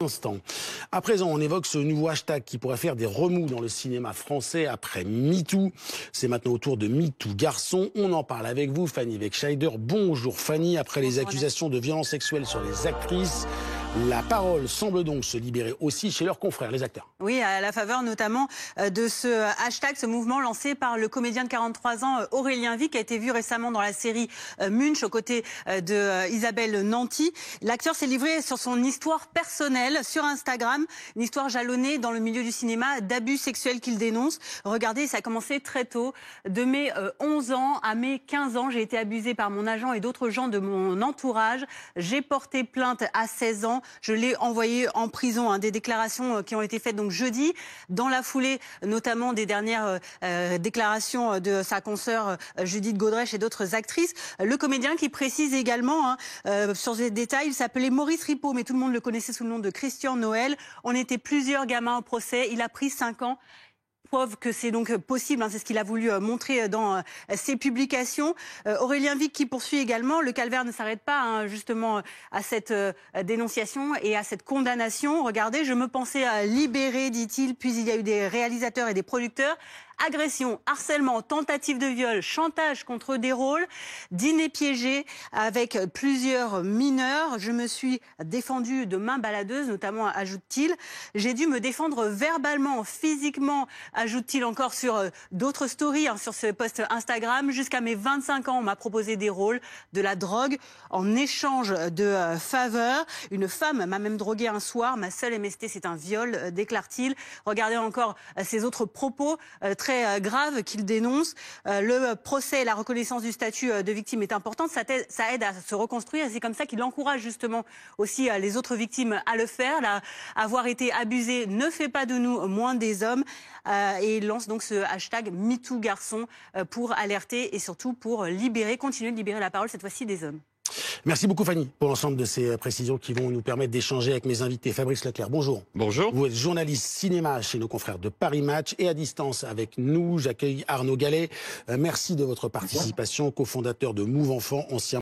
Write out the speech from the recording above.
Instant. À présent, on évoque ce nouveau hashtag qui pourrait faire des remous dans le cinéma français après MeToo. C'est maintenant au tour de MeToo Garçon. On en parle avec vous, Fanny Wegscheider. Bonjour Fanny. Après les accusations de violences sexuelles sur les actrices, la parole semble donc se libérer aussi chez leurs confrères, les acteurs. Oui, à la faveur notamment de ce hashtag, ce mouvement lancé par le comédien de 43 ans Aurélien Vic, qui a été vu récemment dans la série Munch aux côtés de Isabelle Nanty. L'acteur s'est livré sur son histoire personnelle sur Instagram, une histoire jalonnée dans le milieu du cinéma d'abus sexuels qu'il dénonce. Regardez, ça a commencé très tôt. De mes 11 ans à mes 15 ans, j'ai été abusée par mon agent et d'autres gens de mon entourage. J'ai porté plainte à 16 ans. Je l'ai envoyé en prison. Des déclarations qui ont été faites donc jeudi, dans la foulée notamment des dernières déclarations de sa consoeur Judith Godrèche et d'autres actrices. Le comédien qui précise également sur ces détails, il s'appelait Maurice Ripaud, mais tout le monde le connaissait sous le nom de Christian Noël. On était plusieurs gamins au procès. Il a pris 5 ans. Preuve que c'est donc possible, c'est ce qu'il a voulu montrer dans ses publications. Aurélien Vic qui poursuit également. Le calvaire ne s'arrête pas justement à cette dénonciation et à cette condamnation. Regardez, je me pensais libéré, dit-il, puis il y a eu des réalisateurs et des producteurs. Agression, harcèlement, tentative de viol, chantage contre des rôles, dîner piégé avec plusieurs mineurs. Je me suis défendu de main baladeuse, notamment, ajoute-t-il. J'ai dû me défendre verbalement, physiquement, ajoute-t-il encore sur d'autres stories, sur ce post Instagram. Jusqu'à mes 25 ans, on m'a proposé des rôles, de la drogue, en échange de faveurs. Une femme m'a même drogué un soir. Ma seule MST, c'est un viol, déclare-t-il. Regardez encore ces autres propos très grave qu'il dénonce. Le procès et la reconnaissance du statut de victime est importante. Ça aide à se reconstruire et c'est comme ça qu'il encourage justement aussi les autres victimes à le faire. Avoir été abusé ne fait pas de nous moins des hommes. Et il lance donc ce hashtag MeToo Garçon pour alerter et surtout pour continuer de libérer la parole, cette fois-ci des hommes. Merci beaucoup Fanny pour l'ensemble de ces précisions qui vont nous permettre d'échanger avec mes invités. Fabrice Leclerc, bonjour. Bonjour. Vous êtes journaliste cinéma chez nos confrères de Paris Match et à distance avec nous, j'accueille Arnaud Gallet. Merci de votre participation, cofondateur de Move Enfant, ancien